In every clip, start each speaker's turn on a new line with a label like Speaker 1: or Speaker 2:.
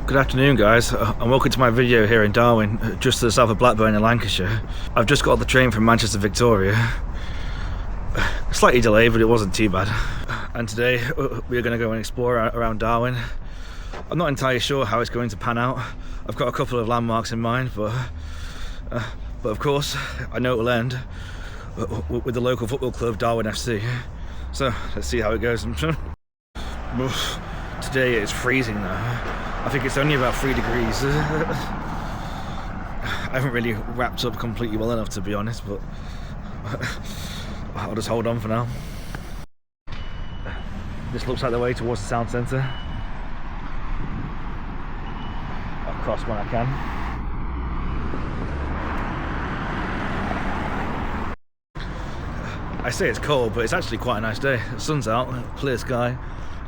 Speaker 1: Good afternoon guys, and welcome to my video here in Darwen, just to the south of Blackburn in Lancashire. I've just got off the train from Manchester Victoria. Slightly delayed, but it wasn't too bad. And today we're going to go and explore around Darwen. I'm not entirely sure how it's going to pan out. I've got a couple of landmarks in mind, but of course I know it will end with the local football club Darwen FC. So let's see how it goes. Today it's freezing though. I think it's only about 3 degrees. I haven't really wrapped up completely well enough, to be honest, but I'll just hold on for now. This looks like the way towards the town centre. I'll cross when I can. I say it's cold, but it's actually quite a nice day. The sun's out, clear sky,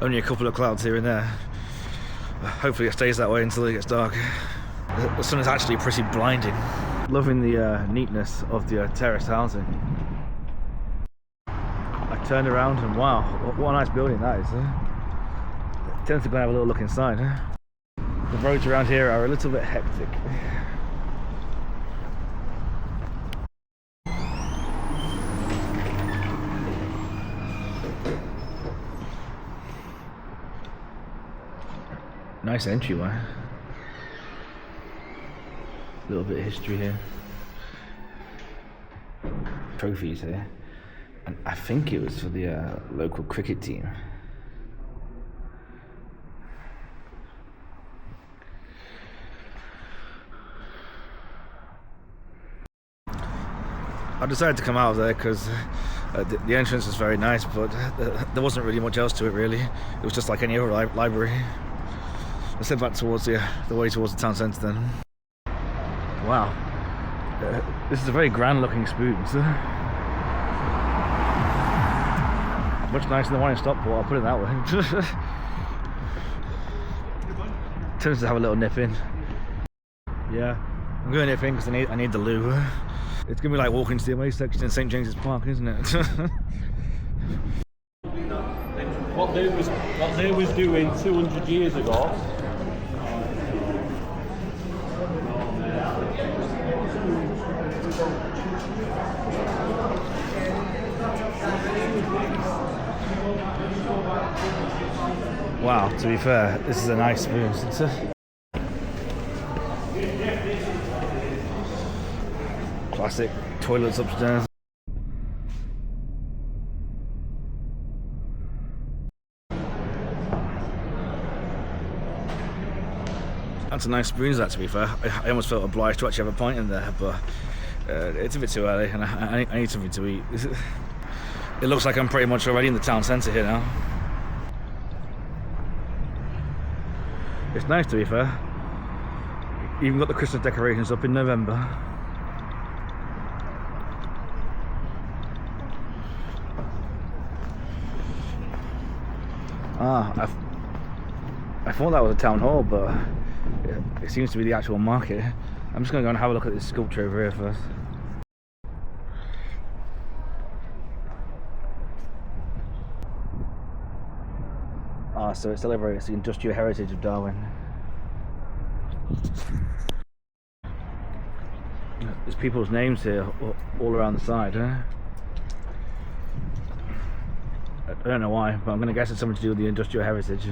Speaker 1: only a couple of clouds here and there. Hopefully it stays that way until it gets dark. The sun is actually pretty blinding. Loving the neatness of the terraced housing. I turned around and wow, what a nice building that is. Tend to go and have a little look inside. The roads around here are a little bit hectic. Nice entryway. A little bit of history here. Trophies here. And I think it was for the local cricket team. I decided to come out of there because the entrance was very nice, but there wasn't really much else to it really. It was just like any other library. Let's head back towards the way towards the town centre then. Wow, this is a very grand looking spoon. Much nicer than the one in Stockport, I'll put it that way. Tends to have a little nip in. Yeah, I'm going to nip in because I need the loo. It's going to be like walking to the away section in St James's Park, isn't it?
Speaker 2: What they was doing 200 years ago.
Speaker 1: Wow, to be fair, this is a nice spoon. Classic toilets upstairs. That's a nice spoon, that, to be fair. I almost felt obliged to actually have a pint in there, but it's a bit too early and I need something to eat. It looks like I'm pretty much already in the town centre here now. It's nice, to be fair. Even got the Christmas decorations up in November. I thought that was a town hall, but it seems to be the actual market. I'm just going to go and have a look at this sculpture over here first. So it celebrates the industrial heritage of Darwen. There's people's names here all around the side. I don't know why, but I'm going to guess it's something to do with the industrial heritage.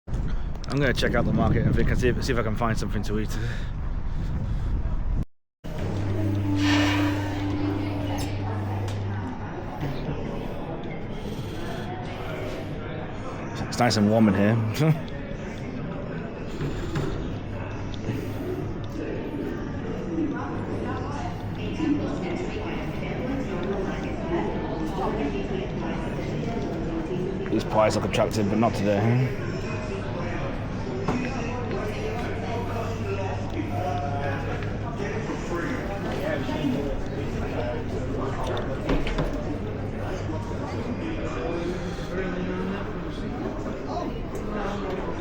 Speaker 1: I'm going to check out the market and see if I can find something to eat. It's nice and warm in here. These pies look attractive, but not today.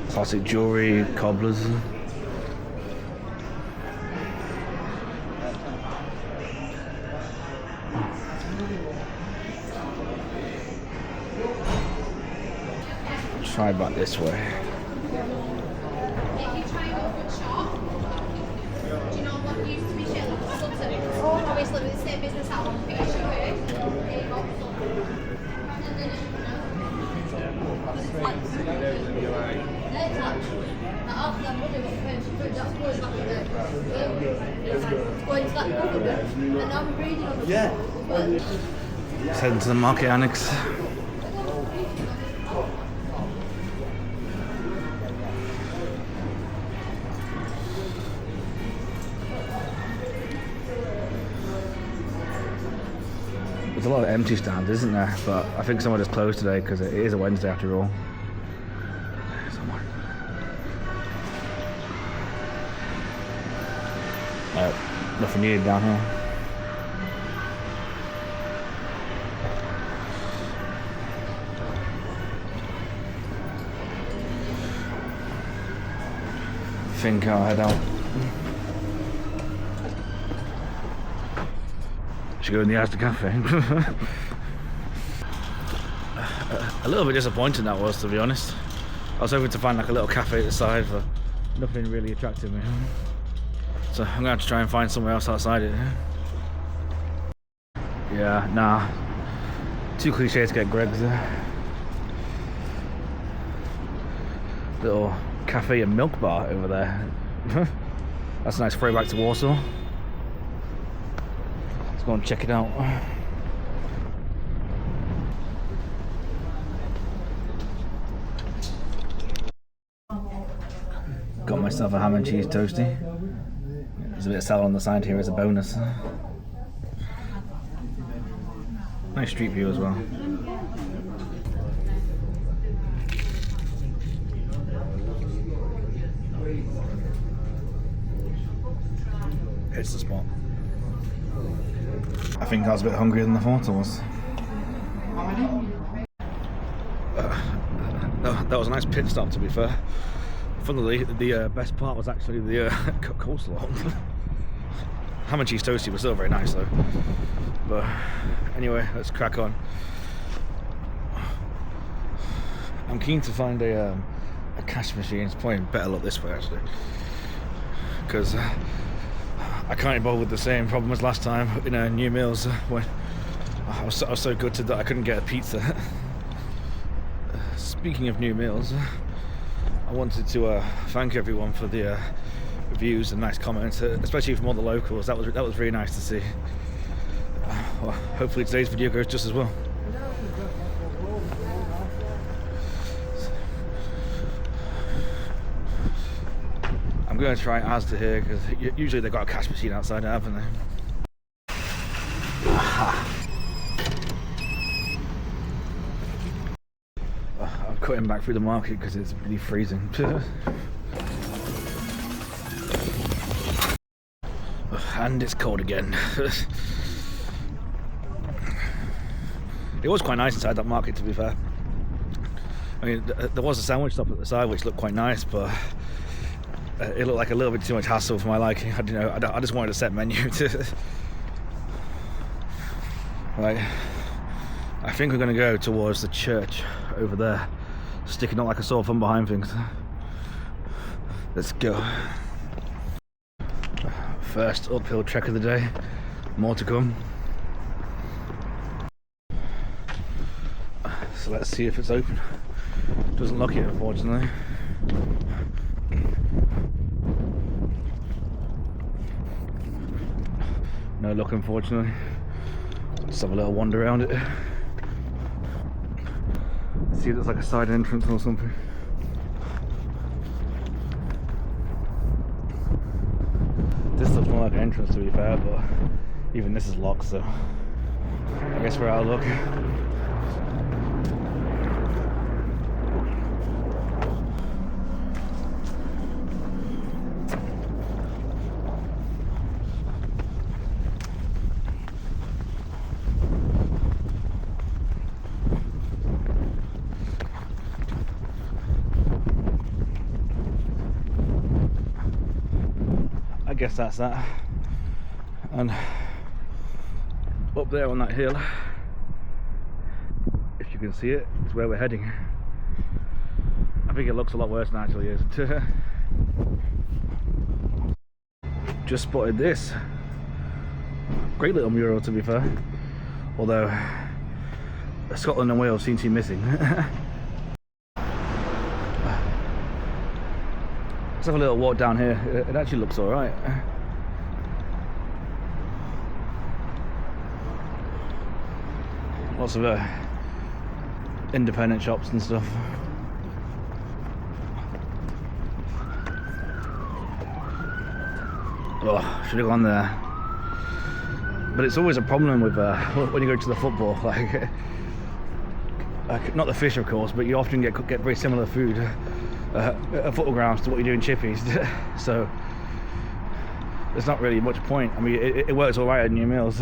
Speaker 1: Classic jewellery, cobblers. Try back this way.
Speaker 3: used to live in the same business house on Pedigree.
Speaker 1: Let's head into the market annex. There's a lot of empty stands, isn't there? But I think some are just closed today because it is a Wednesday after all. Nothing needed down here. I think I'll head out. Should go in the Asda Cafe. A little bit disappointing that was, to be honest. I was hoping to find like a little cafe at the side, but nothing really attracted me. So I'm gonna have to try and find somewhere else outside it. Yeah, nah. Too cliche to get Greg's there. Little cafe and milk bar over there. That's a nice throwback to Warsaw. Let's go and check it out. Got myself a ham and cheese toasty. There's a bit of salad on the side here as a bonus. Nice street view as well. It's the spot. I think I was a bit hungrier than I thought I was. That was a nice pit stop, to be fair. Funnily, the best part was actually the coleslaw. Ham and cheese toasty was still very nice though. But anyway, let's crack on. I'm keen to find a cash machine. It's probably better look this way actually, because I can't be bothered with the same problem as last time in New Meals when I was so gutted that I couldn't get a pizza. Speaking of New Meals, I wanted to thank everyone for the reviews and nice comments, especially from all the locals. That was really nice to see. Well, hopefully today's video goes just as well. I'm going to try Asda here because usually they've got a cash machine outside, haven't they? I'm cutting back through the market because it's really freezing. And it's cold again. It was quite nice inside that market, to be fair. I mean, there was a sandwich shop at the side which looked quite nice, but it looked like a little bit too much hassle for my liking. I just wanted a set menu to. Right, I think we're going to go towards the church over there, sticking out like a sore thumb behind things. Let's go. First uphill trek of the day, more to come. So let's see if it's open. Doesn't lock it, unfortunately. No luck, unfortunately. Let's have a little wander around it. See if there's like a side entrance or something. This looks more like an entrance, to be fair, but even this is locked, so I guess we're out of luck. I guess that's that. And up there on that hill, if you can see it, is where we're heading. I think it looks a lot worse than it actually is. Just spotted this. Great little mural, to be fair. Although Scotland and Wales seem to be missing. Let's have a little walk down here. It actually looks alright. Lots of independent shops and stuff. Oh, should have gone there. But it's always a problem with when you go to the football. Like not the fish, of course, but you often get very similar food at football grounds to what you do in Chippies. So there's not really much point. I mean, it works all right at new meals.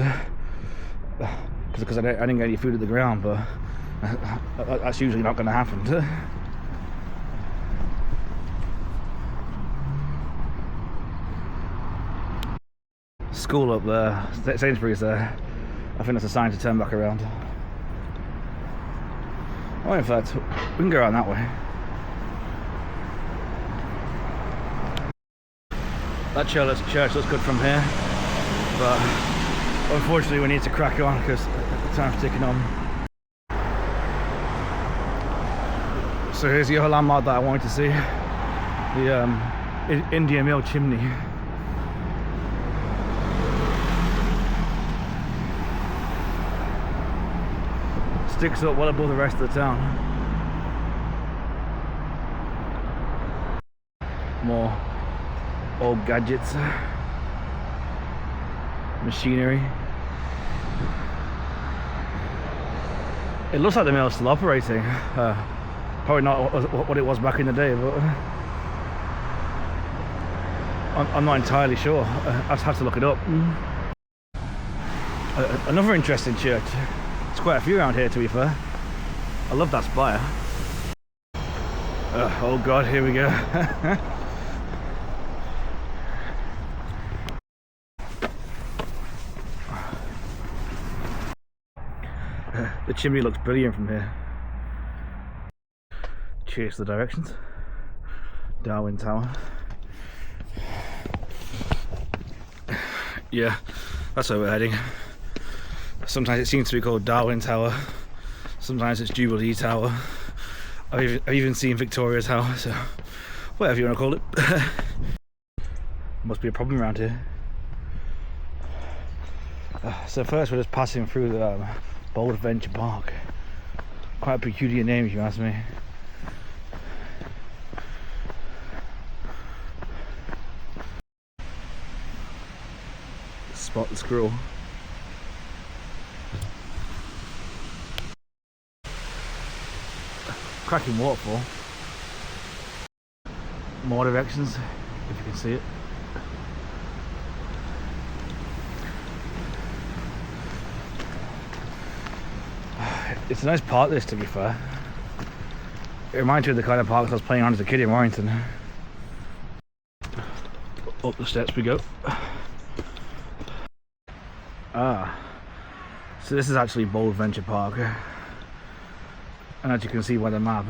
Speaker 1: Because I didn't get any food at the ground, but that's usually not going to happen. School up there, Sainsbury's there. I think that's a sign to turn back around. Oh, in fact, we can go around that way. That church looks good from here, but unfortunately we need to crack on because time's ticking on. So here's the other landmark that I wanted to see, the India Mill chimney. Sticks up well above the rest of the town. More old gadgets, machinery. It looks like the mill's still operating. Probably not what it was back in the day, but I'm not entirely sure. I'd have to look it up. Another interesting church. There's quite a few around here, to be fair. I love that spire. Oh god, here we go. The chimney looks brilliant from here. Cheers to the directions. Darwen Tower. Yeah, that's where we're heading. Sometimes it seems to be called Darwen Tower. Sometimes it's Jubilee Tower. I've even seen Victoria Tower, so whatever you want to call it. Must be a problem around here. So first we're just passing through the Bold Adventure Park. Quite a peculiar name if you ask me. Spot the squirrel. Cracking waterfall. More directions, if you can see it. It's a nice park, this, to be fair. It reminds me of the kind of parks I was playing on as a kid in Warrington. Up the steps we go. So this is actually Bold Adventure Park. And as you can see by the map,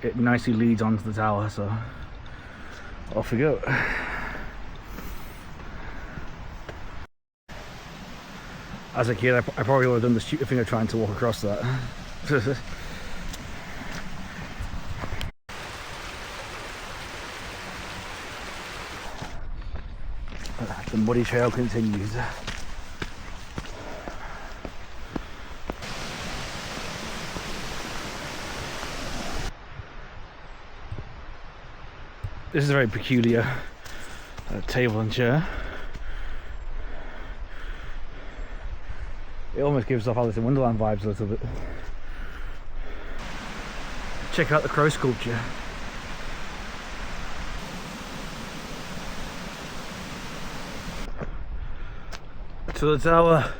Speaker 1: it nicely leads onto the tower, so off we go. As a kid, I probably would have done the stupid thing of trying to walk across that. The muddy trail continues. This is a very peculiar table and chair. It almost gives off Alice in Wonderland vibes a little bit. Check out the crow sculpture. To the tower.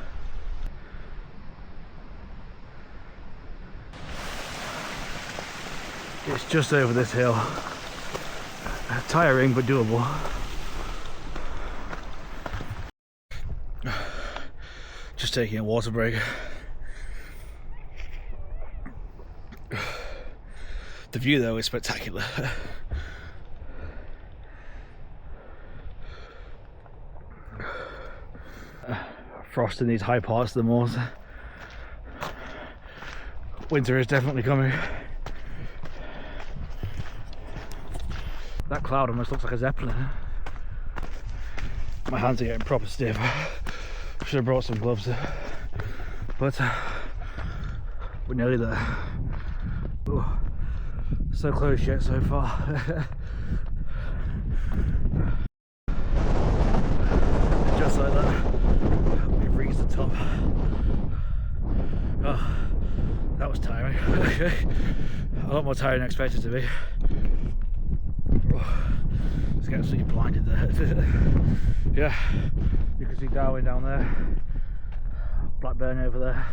Speaker 1: It's just over this hill. Tiring but doable. Just taking a water break. The view though is spectacular. frost in these high parts of the moors. Winter is definitely coming. That cloud almost looks like a zeppelin. My hands are getting proper stiff. Should have brought some gloves, but we're nearly there. Ooh, so close yet so far. Just like that, we've reached the top. Oh, that was tiring. A lot more tiring than I expected to be. Just getting absolutely blinded there. Yeah, you can see Darwen down there, Blackburn over there.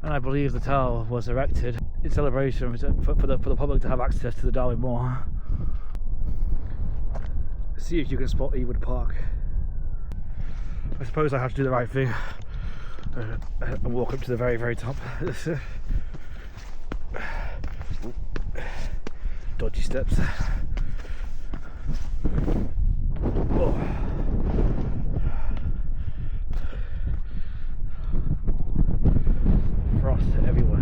Speaker 1: And I believe the tower was erected in celebration for the public to have access to the Darwen Moor. See if you can spot Ewood Park. I suppose I have to do the right thing and walk up to the very, very top. Dodgy steps. Oh. Frost everywhere.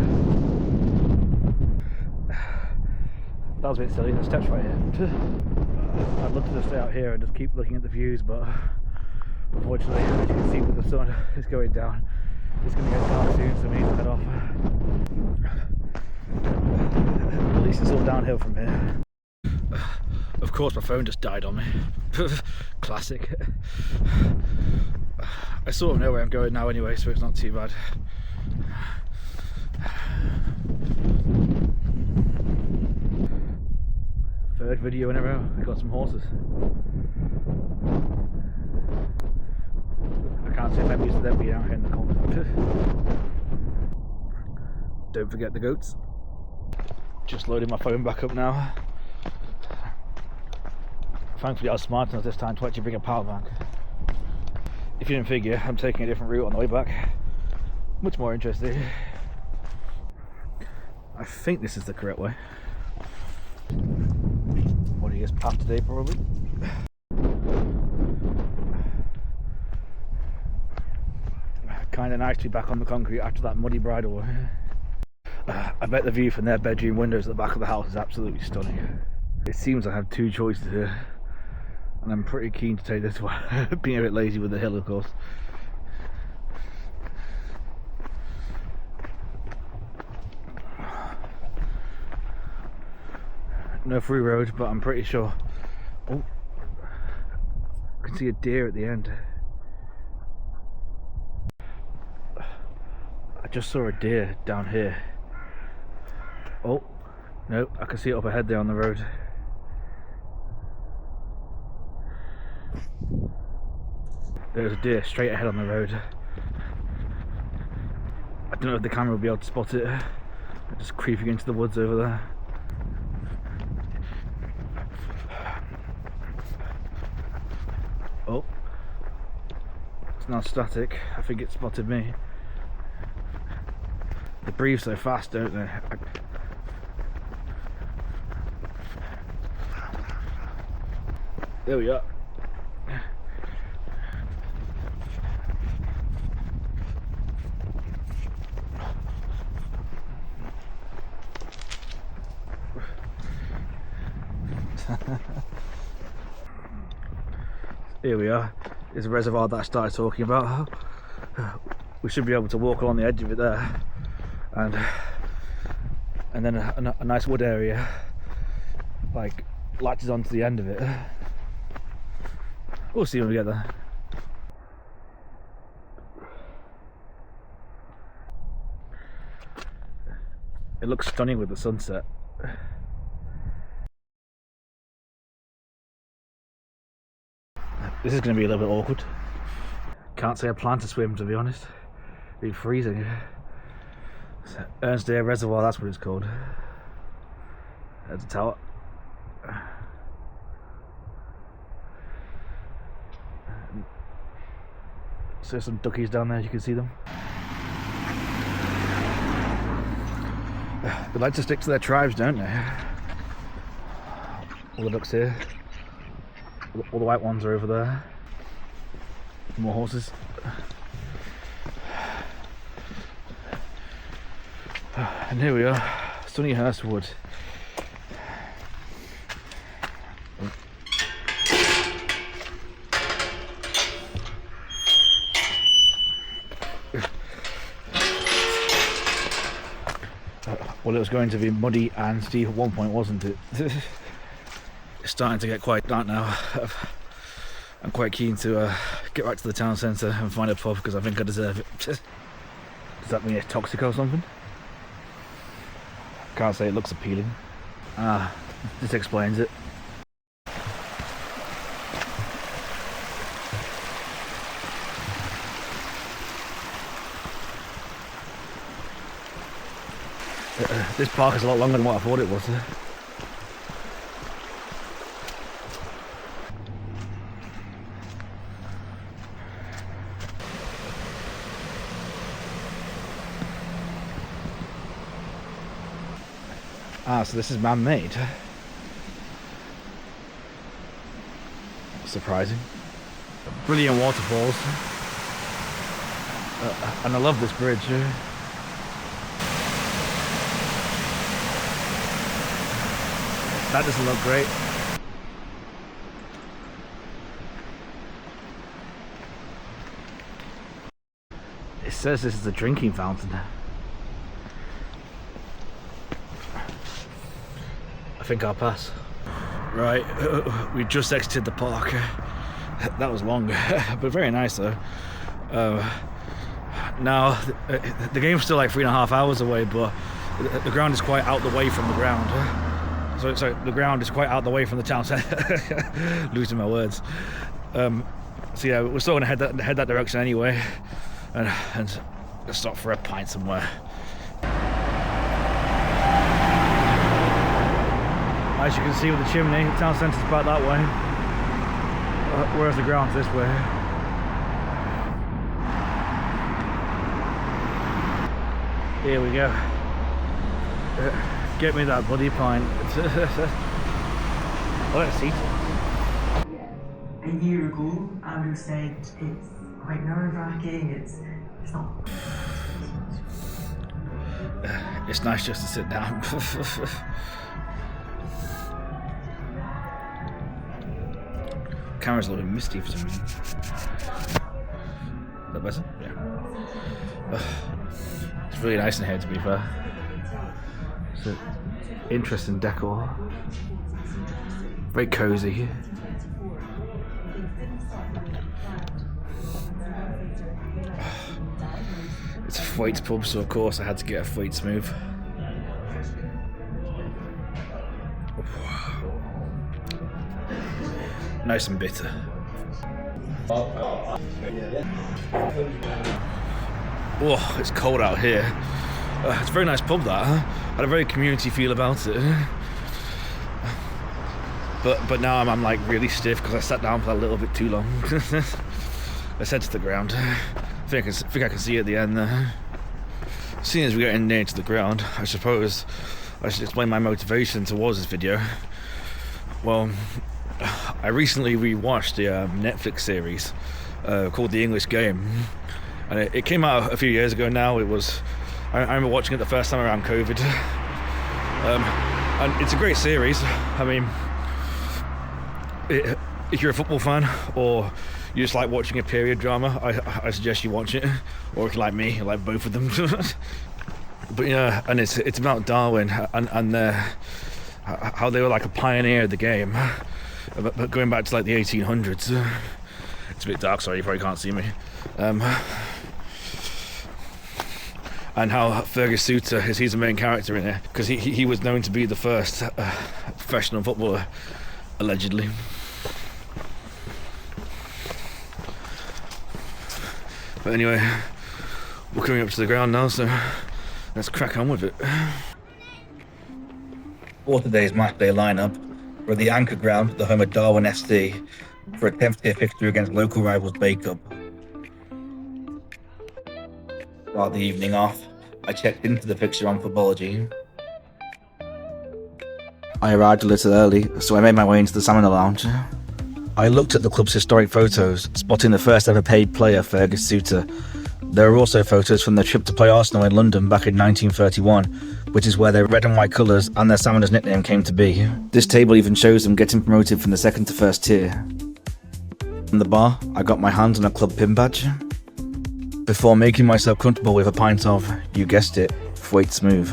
Speaker 1: That was a bit silly, the steps right here. I'd love to just stay out here and just keep looking at the views, but unfortunately, as you can see with the sun is going down, it's going to get dark soon, so we need to head off. At least it's all downhill from here. Of course my phone just died on me. Classic. I sort of know where I'm going now anyway, so it's not too bad. Third video in a row, we got some horses. I can't say maybe it's them being out here in the cold. Don't forget the goats. Just loading my phone back up now. Thankfully I was smart enough this time to actually bring a power bank. If you didn't figure, I'm taking a different route on the way back. Much more interesting. I think this is the correct way. What do you guess, past today probably? Kind of nice to be back on the concrete after that muddy bridle. I bet the view from their bedroom windows at the back of the house is absolutely stunning. It seems I have two choices here, and I'm pretty keen to take this one. Being a bit lazy with the hill, of course. No through road, but I'm pretty sure. Oh, I can see a deer at the end. I just saw a deer down here. Oh, no, I can see it up ahead there on the road. There's a deer straight ahead on the road. I don't know if the camera will be able to spot it. Just creeping into the woods over there. Oh, it's now static. I think it spotted me. They breathe so fast, don't they? There we are. Here we are. There's a reservoir that I started talking about. We should be able to walk along the edge of it there, and then a nice wood area like latches onto the end of it. We'll see when we get there. It looks stunning with the sunset. This is going to be a little bit awkward. Can't say I plan to swim, to be honest. It'd be freezing. Matchday Reservoir, that's what it's called. There's a tower. So some duckies down there, you can see them. They like to stick to their tribes, don't they? All the ducks here. All the white ones are over there. More horses. And here we are, sunny Hurstwood. Well, it was going to be muddy and steep at one point, wasn't it? It's starting to get quite dark now. I'm quite keen to get back to the town centre and find a pub because I think I deserve it. Does that mean it's toxic or something? Can't say it looks appealing. Ah, this explains it. This park is a lot longer than what I thought it was. Ah, so this is man-made. Surprising. Brilliant waterfalls. And I love this bridge. That doesn't look great. It says this is a drinking fountain. I think I'll pass. Right, we just exited the park. That was long, but very nice though. Now, the game's still like 3.5 hours away, but the ground is quite out the way from the ground. So the ground is quite out the way from the town centre. Losing my words. So yeah, we're still going to head that direction anyway, and stop for a pint somewhere. As you can see with the chimney, the town centre's about that way, whereas the ground's this way. Here we go. Get me that bloody pint. Let's see.
Speaker 4: A year ago, I would have said it's quite nerve-wracking. It's not.
Speaker 1: It's nice just to sit down. Camera's a little bit misty for some reason. Is that better? Yeah. It's really nice in here, to be fair. It's an interesting decor. Very cozy. It's a Thwaites pub, so of course I had to get a Thwaites move. Nice and bitter. Oh, it's cold out here. It's a very nice pub that. Had a very community feel about it. But now I'm like really stiff because I sat down for a little bit too long. Let's head to the ground. I think I can see it at the end there. Seeing as we're getting near to the ground, I suppose I should explain my motivation towards this video. Well, I recently rewatched the Netflix series called The English Game, and it came out a few years ago now. I remember watching it the first time around COVID, and it's a great series. I mean, if you're a football fan or you just like watching a period drama, I suggest you watch it. Or if you like me, you like both of them. But yeah, and it's about Darwen and how they were like a pioneer of the game. But going back to like the 1800s, it's a bit dark, sorry, you probably can't see me. And how Fergus Suter he's the main character in it, because he was known to be the first professional footballer, allegedly. But anyway, we're coming up to the ground now, so let's crack on with it. For today's matchday lineup, we're at the Anchor Ground, the home of Darwen FC, for a 10th tier fixture against local rivals Bacup. Start the evening off, I checked into the fixture on Footballogy. I arrived a little early, so I made my way into the Salmon Lounge. I looked at the club's historic photos, spotting the first ever paid player, Fergus Suter. There are also photos from their trip to play Arsenal in London back in 1931, which is where their red and white colours and their Salmoners nickname came to be. This table even shows them getting promoted from the second to first tier. From the bar, I got my hands on a club pin badge, before making myself comfortable with a pint of, you guessed it, Thwaite Smooth.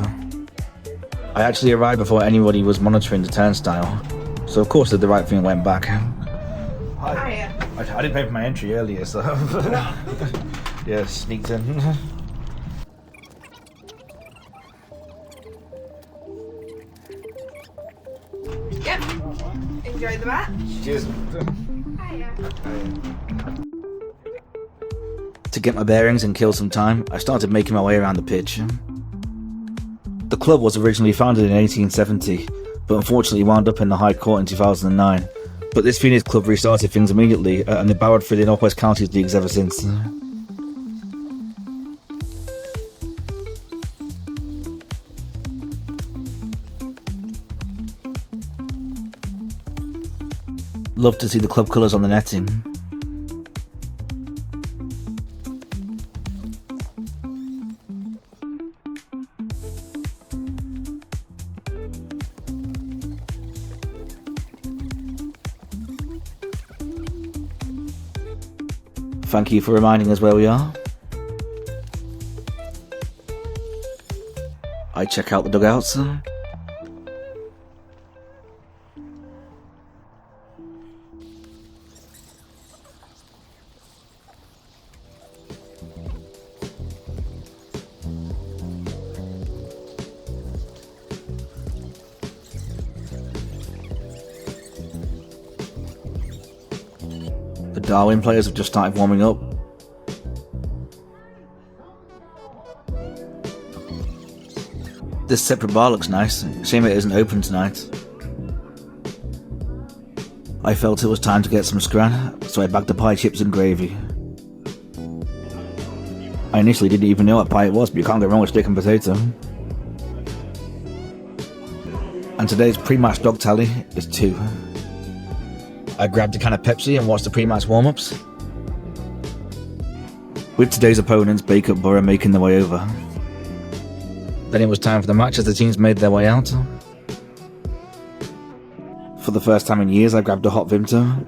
Speaker 1: I actually arrived before anybody was monitoring the turnstile, so of course did the right thing and went back. I didn't pay for my entry earlier, so yeah, sneaked in.
Speaker 3: Yep. Enjoy the match.
Speaker 1: Cheers.
Speaker 3: Hiya.
Speaker 1: To get my bearings and kill some time, I started making my way around the pitch. The club was originally founded in 1870, but unfortunately wound up in the High Court in 2009. But this Phoenix club restarted things immediately, and they battled through the North West Counties leagues ever since. Love to see the club colours on the netting. Thank you for reminding us where we are. I check out the dugouts. The Darwen players have just started warming up. This separate bar looks nice. Shame it isn't open tonight. I felt it was time to get some scran, so I bagged the pie, chips and gravy. I initially didn't even know what pie it was, but you can't go wrong with steak and potato. And today's pre-match dog tally is 2. I grabbed a can of Pepsi and watched the pre-match warm-ups, with today's opponents, Bacup Borough, making their way over. Then it was time for the match as the teams made their way out. For the first time in years, I grabbed a hot Vimto,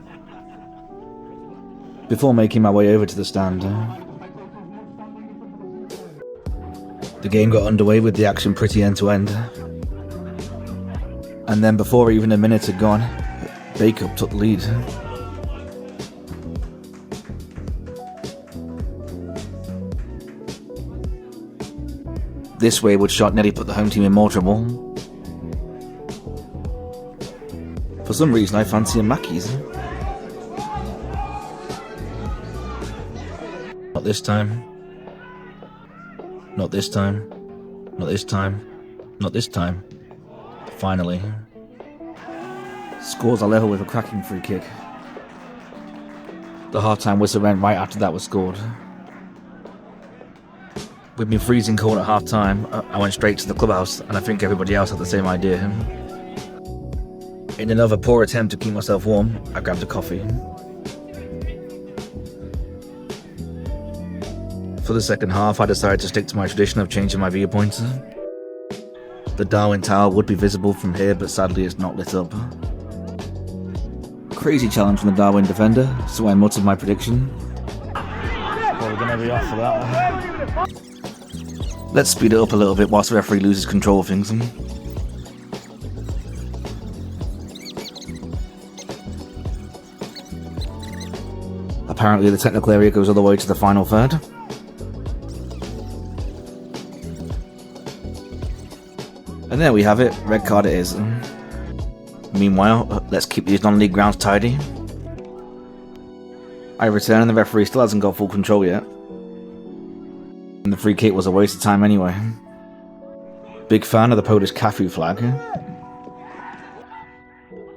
Speaker 1: before making my way over to the stand. The game got underway with the action pretty end-to-end. And then before even a minute had gone, Bacup took the lead. This wayward shot nearly put the home team in more trouble. For some reason I fancy a Mackey's. Not this time. Not this time. Not this time. Not this time. Finally. Scores are level with a cracking free kick. The half-time whistle went right after that was scored. With me freezing cold at half-time, I went straight to the clubhouse, and I think everybody else had the same idea. In another poor attempt to keep myself warm, I grabbed a coffee. For the second half, I decided to stick to my tradition of changing my viewpoint. The Darwen Tower would be visible from here, but sadly it's not lit up. Crazy challenge from the Darwen defender, so I muttered my prediction. Well, we're going to be off for that one. Let's speed it up a little bit whilst the referee loses control of things. Apparently the technical area goes all the way to the final third. And there we have it, red card it is. Meanwhile, let's keep these non-league grounds tidy. I return and the referee still hasn't got full control yet. And the free kick was a waste of time anyway. Big fan of the Polish Cafu flag.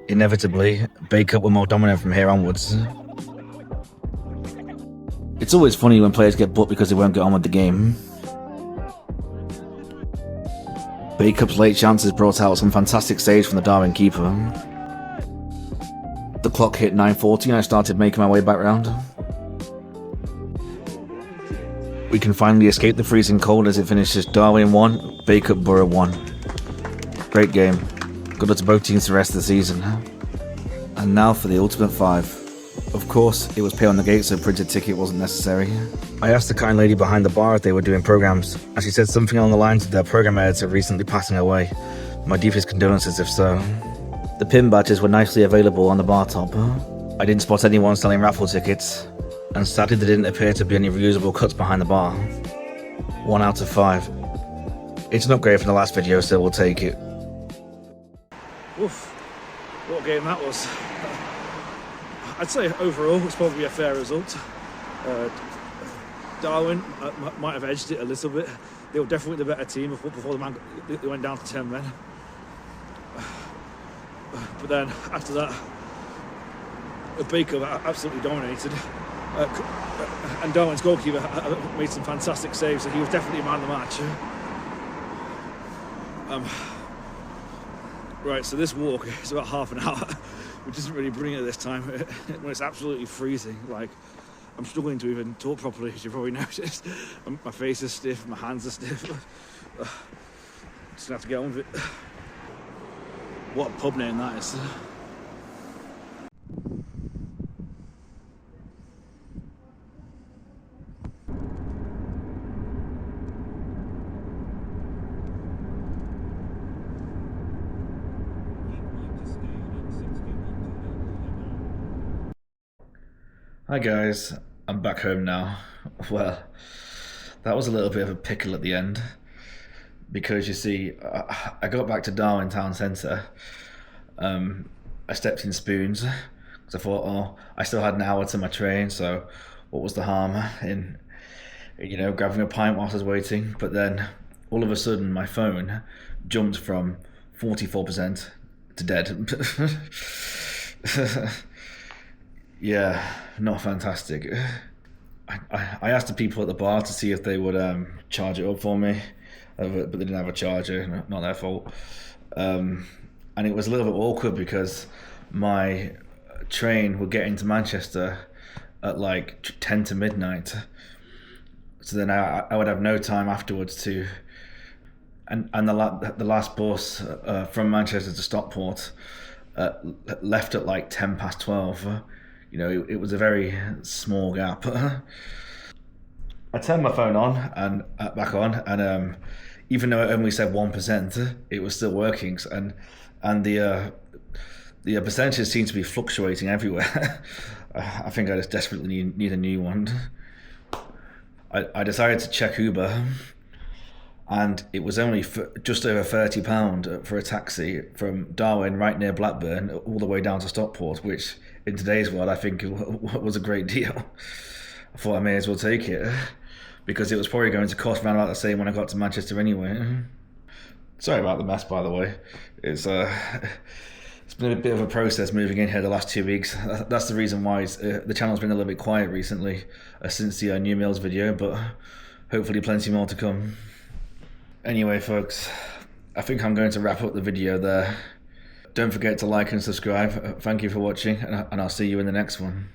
Speaker 1: Inevitably, Bacup were more dominant from here onwards. It's always funny when players get booked because they won't get on with the game. Bacup's late chances brought out some fantastic saves from the Darwen keeper. The clock hit 9:40 and I started making my way back round. We can finally escape the freezing cold as it finishes Darwen 1, Bacup Borough 1. Great game. Good luck to both teams the rest of the season. And now for the ultimate 5. Of course, it was pay on the gate, so a printed ticket wasn't necessary. I asked the kind lady behind the bar if they were doing programs, and she said something along the lines of their program editor recently passing away. My deepest condolences if so. The pin badges were nicely available on the bar top. I didn't spot anyone selling raffle tickets, and sadly there didn't appear to be any reusable cuts behind the bar. 1 out of 5. It's an upgrade from the last video, so we'll take it.
Speaker 5: Oof, what a game that was. I'd say overall it's probably a fair result. Darwen might have edged it a little bit. They were definitely the better team before they went down to 10 men. But then after that, Bacup absolutely dominated. And Darwen's goalkeeper made some fantastic saves, so he was definitely a man of the match. Right, so this walk is about half an hour, which isn't really brilliant at this time when it's absolutely freezing. Like, I'm struggling to even talk properly, as you've probably noticed. My face is stiff, my hands are stiff. Just gonna have to get on with it. What a pub name that is.
Speaker 1: Hi guys, I'm back home now. Well, that was a little bit of a pickle at the end, because you see, I got back to Darwen town centre. I stepped in spoons, because I thought, oh, I still had an hour to my train, so what was the harm in, you know, grabbing a pint whilst I was waiting. But then, all of a sudden, my phone jumped from 44% to dead. Yeah, not fantastic. I asked the people at the bar to see if they would charge it up for me, but they didn't have a charger, not their fault. And it was a little bit awkward because my train would get into Manchester at like 10 to midnight. So then I would have no time afterwards to... And the last bus from Manchester to Stockport left at like 10 past 12. You know, it was a very small gap. I turned my phone on and back on, and even though it only said 1%, it was still working, and the percentages seem to be fluctuating everywhere. I think I just desperately need a new one. I decided to check Uber, and it was only just over £30 for a taxi from Darwen, right near Blackburn, all the way down to Stockport, which in today's world I think was a great deal. I thought I may as well take it, because it was probably going to cost around about the same when I got to Manchester anyway. Sorry about the mess, by the way. It's been a bit of a process moving in here the last 2 weeks. That's the reason why the channel's been a little bit quiet recently, since the new meals video, but hopefully plenty more to come. Anyway folks, I think I'm going to wrap up the video there. Don't forget to like and subscribe. Thank you for watching, and I'll see you in the next one.